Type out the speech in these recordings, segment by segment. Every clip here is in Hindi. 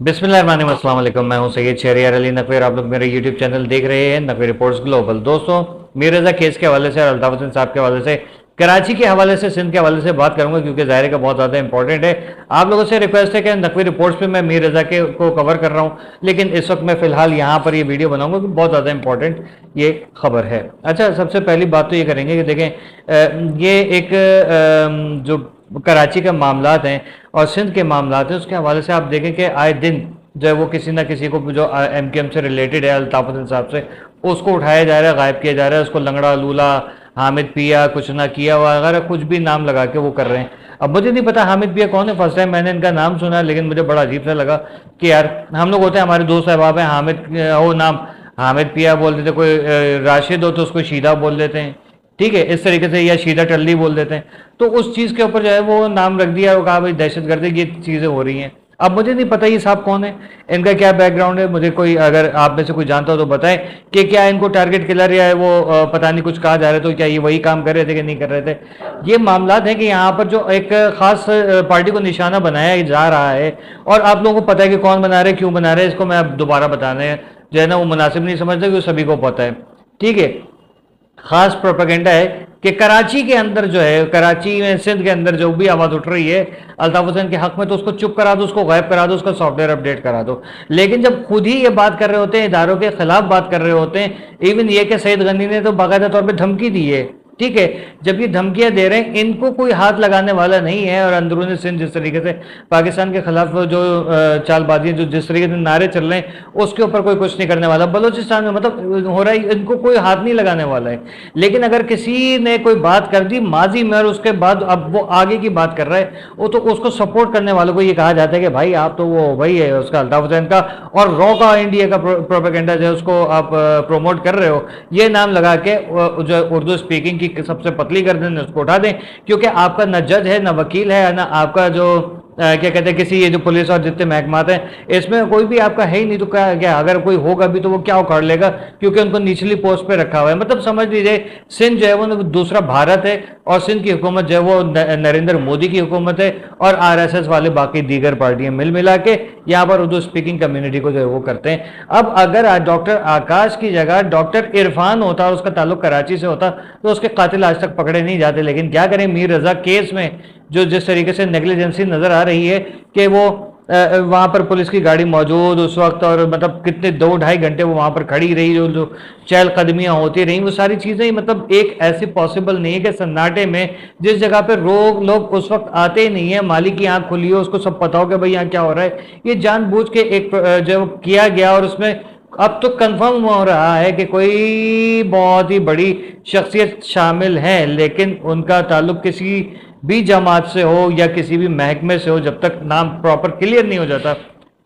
बिस्मिल्लाहिर्रहमानिर्रहीम, अस्सलाम वालेकुम। मैं हूं सैयद शहरियार अली नकवी और आप लोग मेरे यूट्यूब चैनल देख रहे हैं नकवी रिपोर्ट्स ग्लोबल। दोस्तों, मीर रजा केस के हवाले से और अल्ताफ हुसैन साहब के हवाले से, कराची के हवाले से, सिंध के हवाले से बात करूंगा क्योंकि ज़ाहिर है का बहुत ज़्यादा इंपॉर्टेंट है। आप लोगों से रिक्वेस्ट है कि नकवी रिपोर्ट्स पे मैं मीर रजा के को कवर कर रहा हूँ, लेकिन इस वक्त मैं फ़िलहाल यहाँ पर ये वीडियो बनाऊंगा क्योंकि बहुत ज़्यादा इंपॉर्टेंट ये खबर है। अच्छा, सबसे पहली बात तो ये करेंगे कि देखें, ये एक जो कराची के मामलात हैं और सिंध के मामलात हैं, उसके हवाले से आप देखें कि आए दिन जो है वो किसी ना किसी को जो एमकेएम से रिलेटेड है, अल्ताफ हुसैन साहब से, उसको उठाया जा रहा है, गायब किया जा रहा है, उसको लंगड़ा लूला, हामिद पिया, कुछ ना किया वगैरह कुछ भी नाम लगा के वो कर रहे हैं। अब मुझे नहीं पता हामिद पिया कौन है, फर्स्ट टाइम मैंने इनका नाम सुना, लेकिन मुझे बड़ा अजीब सा लगा कि यार हम लोग होते हैं, हमारे दोस्त अहबाब हैं, हामिद वो नाम हामिद पिया बोल देते, कोई राशिद हो तो उसको शीदा बोल देते हैं, ठीक है, इस तरीके से, या शीदा टल्ली बोल देते हैं। तो उस चीज़ के ऊपर जो है वो नाम रख दिया और कहा भाई दहशतगर्दी की चीज़ें हो रही हैं। अब मुझे नहीं पता ये साहब कौन है, इनका क्या बैकग्राउंड है, मुझे कोई अगर आप में से कोई जानता हो तो बताएं कि क्या इनको टारगेट किलर या वो पता नहीं कुछ कहा जा रहा है, तो क्या ये वही काम कर रहे थे कि नहीं कर रहे थे। ये मामलात है कि यहाँ पर जो एक खास पार्टी को निशाना बनाया जा रहा है और आप लोगों को पता है कि कौन बना रहे, क्यों बना रहे, इसको मैं अब दोबारा बताने जो है ना वो मुनासिब नहीं समझता क्योंकि सभी को पता है, ठीक है। खास प्रोपेगेंडा है कि कराची के अंदर जो है, कराची में, सिंध के अंदर जो भी आवाज़ उठ रही है अल्ताफ हुसैन के हक में, तो उसको चुप करा दो, उसको गायब करा दो, उसका सॉफ्टवेयर अपडेट करा दो। लेकिन जब खुद ही ये बात कर रहे होते हैं, इदारों के खिलाफ बात कर रहे होते हैं, इवन ये कि सईद गनी ने तो बाकायदा तौर पर धमकी दी है, ठीक है। जब ये धमकियां दे रहे हैं, इनको कोई हाथ लगाने वाला नहीं है। और अंदरूनी सिंध जिस तरीके से पाकिस्तान के खिलाफ जो चालबाजी, जो जिस तरीके से नारे चल रहे हैं, उसके ऊपर कोई कुछ नहीं करने वाला। बलोचिस्तान में मतलब हो रहा है, इनको कोई हाथ नहीं लगाने वाला है। लेकिन अगर किसी ने कोई बात कर दी माजी में और उसके बाद अब वो आगे की बात कर रहा है, वो तो उसको सपोर्ट करने वालों को ये कहा जाता है कि भाई आप तो वो वही है उसका, अल्ताफ हुसैन का, और रॉ का इंडिया का प्रोपेगेंडा जो है उसको आप प्रोमोट कर रहे हो, ये नाम लगा के जो उर्दू स्पीकिंग की सबसे पतली गर्दन उसको उठा दें, क्योंकि आपका न जज है, न वकील है, ना आपका जो क्या कहते हैं, किसी ये जो पुलिस और जितने महकमात हैं इसमें कोई भी आपका है ही नहीं। तो क्या अगर कोई होगा भी तो वो क्या उखाड़ लेगा, क्योंकि उनको निचली पोस्ट पे रखा हुआ है। मतलब समझ लीजिए सिंध जो है वो दूसरा भारत है और सिंध की हुकूमत जो है वो नरेंद्र मोदी की हुकूमत है और आरएसएस वाले बाकी दीगर पार्टियां मिल मिला के यहाँ पर उर्दू स्पीकिंग कम्युनिटी को जो है वो करते हैं। अब अगर डॉक्टर आकाश की जगह डॉक्टर इरफान होता और उसका ताल्लुक कराची से होता तो उसके कातिल आज तक पकड़े नहीं जाते। लेकिन क्या करें, मीर रजा केस में जो जिस तरीके से नेग्लिजेंसी नजर आ रही है कि वो वहां पर पुलिस की गाड़ी मौजूद उस वक्त, और मतलब कितने 2-2.5 घंटे वो वहां पर खड़ी रही, जो चहलकदमियां होती रही, वो सारी चीजें ही मतलब एक ऐसी पॉसिबल नहीं है कि सन्नाटे में जिस जगह पर लोग उस वक्त आते ही नहीं है, मालिक की आंख खुली हो, उसको सब पता हो कि भाई यहाँ क्या हो रहा है, ये जानबूझ के एक जो किया गया। और उसमें अब तो कंफर्म हो रहा है कि कोई बहुत ही बड़ी शख्सियत शामिल है, लेकिन उनका ताल्लुक किसी भी जमात से हो या किसी भी महकमे से हो, जब तक नाम प्रॉपर क्लियर नहीं हो जाता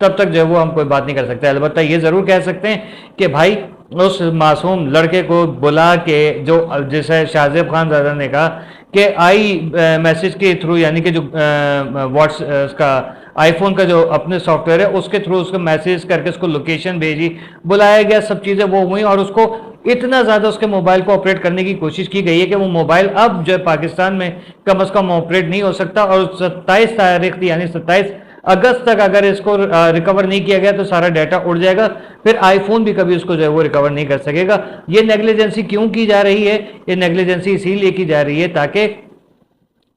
तब तक जो है वो हम कोई बात नहीं कर सकते। अलबत्ता ये जरूर कह सकते हैं कि भाई उस मासूम लड़के को बुला के, जो जैसे शाहजेब खान ज़ादा ने कहा कि आई मैसेज के थ्रू, यानी कि जो का आईफोन का जो अपने सॉफ्टवेयर है उसके थ्रू उसको मैसेज करके उसको लोकेशन भेजी, बुलाया गया, सब चीज़ें वो हुई और उसको इतना ज़्यादा उसके मोबाइल को ऑपरेट करने की कोशिश की गई है कि वो मोबाइल अब जो है पाकिस्तान में कम अज़ कम ऑपरेट नहीं हो सकता। और 27 तारीख थी, यानी 27 अगस्त तक अगर इसको रिकवर नहीं किया गया तो सारा डाटा उड़ जाएगा, फिर आईफोन भी कभी उसको जो है वो रिकवर नहीं कर सकेगा। ये नेग्लिजेंसी क्यों की जा रही है? ये नेग्लिजेंसी इसीलिए की जा रही है ताकि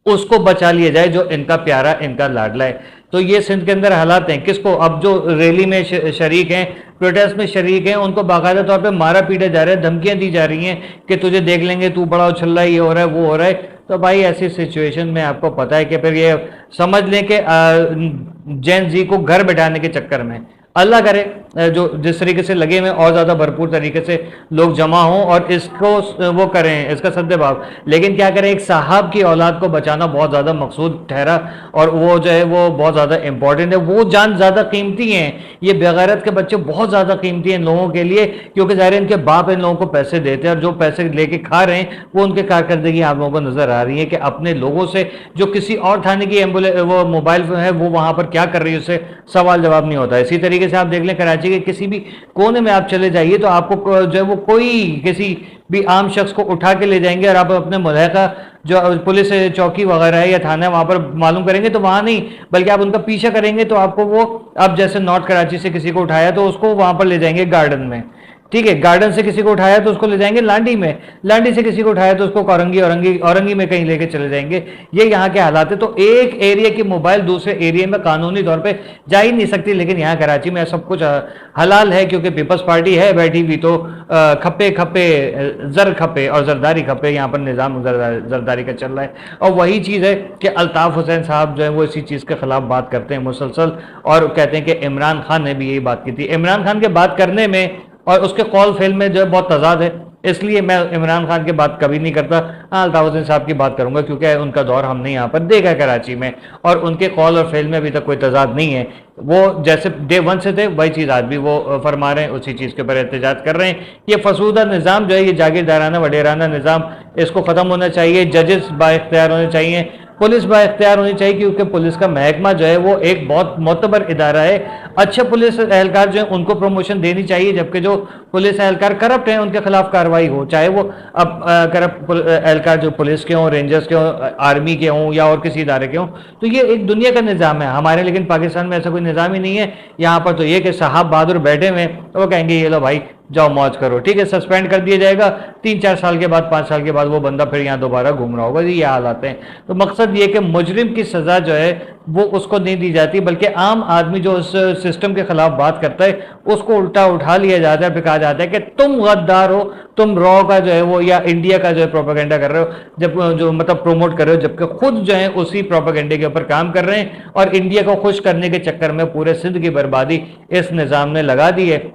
उसको बचा लिया जाए जो इनका प्यारा, इनका लाडला है। तो ये सिंध के अंदर हालात हैं। किसको, अब जो रैली में शरीक हैं, प्रोटेस्ट में शरीक हैं, उनको बाकायदा तौर पे मारा पीटा जा रहा है, धमकियां दी जा रही हैं कि तुझे देख लेंगे, तू बड़ा उछल रहा है, ये हो रहा है, वो हो रहा है। तो भाई ऐसी सिचुएशन में आपको पता है कि फिर ये समझ लें कि जेन जी को घर बैठाने के चक्कर में अल्लाह करे जो जिस तरीके से लगे हुए और ज़्यादा भरपूर तरीके से लोग जमा हों और इसको वो करें, इसका सद्देभाव। लेकिन क्या करें, एक साहब की औलाद को बचाना बहुत ज़्यादा मकसूद ठहरा और वो जो है वो बहुत ज़्यादा इंपॉर्टेंट है। वो जान ज़्यादा कीमती हैं, ये बेगैरत के बच्चे बहुत ज़्यादा कीमती हैं इन लोगों के लिए, क्योंकि ज़ाहिर इनके बाप इन लोगों को पैसे देते हैं और जो पैसे लेके खा रहे हैं वो उनके कारकर्दगी आप लोगों को नज़र आ रही है कि अपने लोगों से जो किसी और थाने की एम्बुलेंस वो मोबाइल है वो वहाँ पर क्या कर रही है उससे सवाल जवाब नहीं होता। इसी तरीके से आप देख लें कराची कराची के किसी भी कोने में आप चले जाइए तो आपको जो है वो कोई किसी भी आम शख्स को उठा के ले जाएंगे और आप अपने मुल्हका जो पुलिस चौकी वगैरह है या थाना है वहाँ पर मालूम करेंगे तो वहाँ नहीं, बल्कि आप उनका पीछा करेंगे तो आपको वो, अब जैसे नॉर्थ कराची से किसी को उठाया तो उसको वहाँ पर ले जाएंगे गार्डन में, ठीक है, गार्डन से किसी को उठाया तो उसको ले जाएंगे लांडी में, लांडी से किसी को उठाया तो उसको औरंगी में कहीं लेके चले जाएंगे। ये यहाँ के हालात है। तो एक एरिया की मोबाइल दूसरे एरिया में कानूनी तौर पे जा ही नहीं सकती, लेकिन यहाँ कराची में सब कुछ हलाल है क्योंकि पीपल्स पार्टी है बैठी हुई। तो खप्पे खप्पे जर खप्पे और जरदारी खप्पे, यहाँ पर निज़ाम जरदारी का चल रहा है। और वही चीज़ है कि अल्ताफ़ हुसैन साहब जो है वो इसी चीज़ के खिलाफ बात करते हैं मुसलसल, और कहते हैं कि इमरान खान ने भी यही बात की थी। इमरान खान के बात करने में और उसके कॉल फेल में जो है बहुत तजाद है, इसलिए मैं इमरान खान की बात कभी नहीं करता। हाँ, अल्ताफ़ हुसैन साहब की बात करूंगा क्योंकि उनका दौर हमने यहाँ पर देखा है कराची में, और उनके कॉल और फेल में अभी तक कोई तजाद नहीं है। वो जैसे डे वन से थे वही चीज़ आज भी वो फरमा रहे हैं, उसी चीज़ के ऊपर एहतजाज कर रहे हैं। ये फसूदा निज़ाम जो है, ये जागीरदाराना वडेराना निज़ाम, इसको ख़त्म होना चाहिए। जजेस बाइख्तियार होने चाहिए, पुलिस बाइख्तियार होनी चाहिए, क्योंकि पुलिस का महकमा जो है वो एक बहुत मोतबर इदारा है। अच्छे पुलिस एहलकार जो है उनको प्रमोशन देनी चाहिए, जबकि जो पुलिस एहलकार करप्ट हैं उनके खिलाफ कार्रवाई हो, चाहे वो अब करप्ट एहलकार जो पुलिस के हों, रेंजर्स के हों, आर्मी के हों या और किसी इदारे के हों। तो ये एक दुनिया का निज़ाम है हमारे, लेकिन पाकिस्तान में ऐसा कोई निज़ाम ही नहीं है। यहाँ पर तो ये कि साहब बहादुर बैठे हुए वो कहेंगे ये लो भाई जाओ मौज करो, ठीक है, सस्पेंड कर दिया जाएगा, 3-4 साल के बाद 5 साल के बाद वो बंदा फिर यहाँ दोबारा घूम रहा होगा। ये हालात हैं। तो मकसद ये कि मुजरिम की सज़ा जो है वो उसको नहीं दी जाती, बल्कि आम आदमी जो उस सिस्टम के खिलाफ बात करता है उसको उल्टा उठा लिया जाता है, फिर कहा जाता है कि तुम गद्दार हो, तुम रॉ का जो है वो या इंडिया का जो है प्रोपेगेंडा कर रहे हो, जब जो मतलब प्रमोट कर रहे हो, जबकि खुद जो है उसी प्रोपेगेंडे के ऊपर काम कर रहे हैं। और इंडिया को खुश करने के चक्कर में पूरे सिंध की बर्बादी इस निज़ाम ने लगा दी है।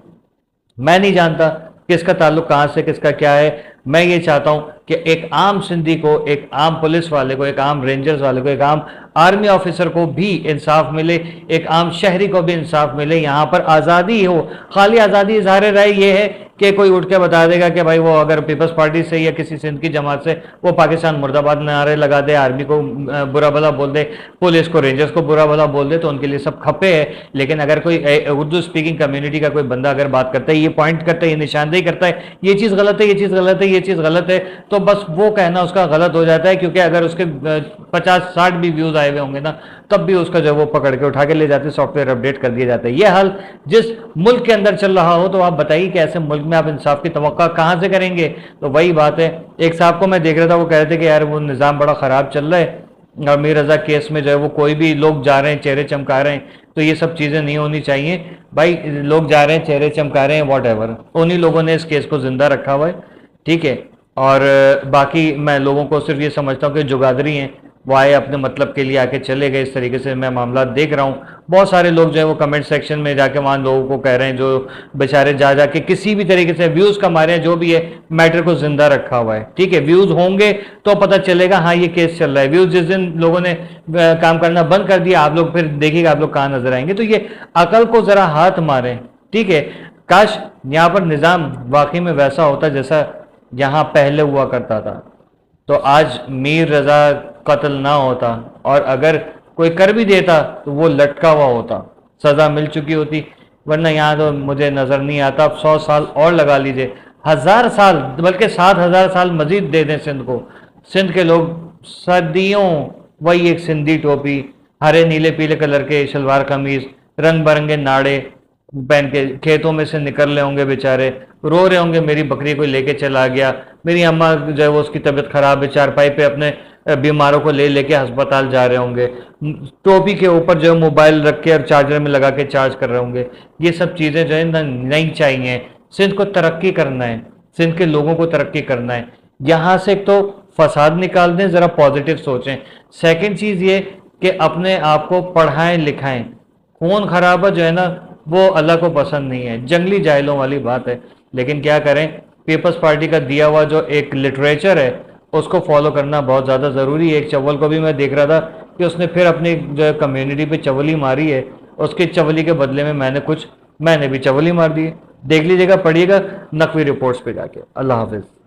मैं नहीं जानता किसका ताल्लुक कहां से किसका क्या है। मैं ये चाहता हूं कि एक आम सिंधी को, एक आम पुलिस वाले को, एक आम रेंजर्स वाले को, एक आम आर्मी ऑफिसर को भी इंसाफ मिले, एक आम शहरी को भी इंसाफ मिले। यहाँ पर आज़ादी हो, खाली आज़ादी इज़हार राय ये है कि कोई उठ के बता देगा कि भाई वो अगर पीपल्स पार्टी से या किसी सिंध की जमात से वो पाकिस्तान मुर्दाबाद नारे लगा दे, आर्मी को बुरा भला बोल दे, पुलिस को, रेंजर्स को बुरा भला बोल दे, तो उनके लिए सब खपे है। लेकिन अगर कोई उर्दू स्पीकिंग कम्युनिटी का कोई बंदा अगर बात करता है, ये पॉइंट करता है, ये निशानदेही करता है, ये चीज़ गलत है, ये चीज़ गलत है, ये चीज़ गलत है, तो बस वो कहना उसका गलत हो जाता है। क्योंकि अगर उसके 50-60 भी व्यूज़ आए हुए होंगे ना, तब भी उसका जो वो पकड़ के उठा के ले जाते, सॉफ्टवेयर अपडेट कर दिए जाते हैं। ये हाल जिस मुल्क के अंदर चल रहा हो, तो आप बताइए कि ऐसे मुल्क में आप इंसाफ की तवक्का कहाँ से करेंगे। तो वही बात है। एक साहब को मैं देख रहा था, वो कह रहे थे कि यार वो निज़ाम बड़ा ख़राब चल रहा है, और मीर रज़ा केस में जो है वो कोई भी लोग जा रहे हैं, चेहरे चमका रहे हैं, तो ये सब चीज़ें नहीं होनी चाहिए भाई। लोग जा रहे हैं, चेहरे चमका रहे हैं, वॉट एवर, उन्हीं लोगों ने इस केस को जिंदा रखा हुआ है, ठीक है। और बाकी मैं लोगों को सिर्फ ये समझता हूँ कि जुगादरी हैं, वो आए अपने मतलब के लिए आके चले गए। इस तरीके से मैं मामला देख रहा हूँ। बहुत सारे लोग जो है वो कमेंट सेक्शन में जाके वहाँ लोगों को कह रहे हैं, जो बेचारे जा जाके किसी भी तरीके से व्यूज़ कमा रहे हैं, जो भी है मैटर को जिंदा रखा हुआ है, ठीक है। व्यूज़ होंगे तो पता चलेगा हाँ ये केस चल रहा है। व्यूज़ जिस दिन लोगों ने काम करना बंद कर दिया, आप लोग फिर देखिएगा आप लोग कहाँ नजर आएंगे। तो ये अकल को ज़रा हाथ मारें, ठीक है। काश यहाँ पर निज़ाम वाकई में वैसा होता जैसा यहाँ पहले हुआ करता था, तो आज मीर रज़ा कत्ल ना होता, और अगर कोई कर भी देता तो वो लटका हुआ होता, सज़ा मिल चुकी होती। वरना यहाँ तो मुझे नज़र नहीं आता। अब 100 साल और लगा लीजिए, 1000 साल, बल्कि 7000 साल मजीद दे दें सिंध को। सिंध के लोग सदियों वही एक सिंधी टोपी, हरे नीले पीले कलर के शलवार कमीज, रंग बिरंगे नाड़े पहन के खेतों में से निकल रहे होंगे, बेचारे रो रहे होंगे, मेरी बकरी को लेके चला गया, मेरी अम्मा जो है वो उसकी तबीयत खराब है, चारपाई पे अपने बीमारों को ले लेके अस्पताल जा रहे होंगे, टोपी के ऊपर जो है मोबाइल रख के और चार्जर में लगा के चार्ज कर रहे होंगे। ये सब चीज़ें जो है ना नहीं चाहिए। सिंध को तरक्की करना है, सिंध के लोगों को तरक्की करना है। यहाँ से एक तो फसाद निकाल दें, ज़रा पॉजिटिव सोचें। सेकंड चीज़ ये कि अपने आप को पढ़ाएं लिखाएं। खून खराबा जो है ना वो अल्लाह को पसंद नहीं है, जंगली जाहिलों वाली बात है। लेकिन क्या करें, पीपल्स पार्टी का दिया हुआ जो एक लिटरेचर है उसको फॉलो करना बहुत ज़्यादा ज़रूरी है। एक चवल को भी मैं देख रहा था कि उसने फिर अपनी जो है कम्युनिटी पे चवली मारी है, उसकी चवली के बदले में मैंने भी चवली मार दी है। देख लीजिएगा, पढ़िएगा नकवी रिपोर्ट्स पे जाके। अल्लाह हाफिज़।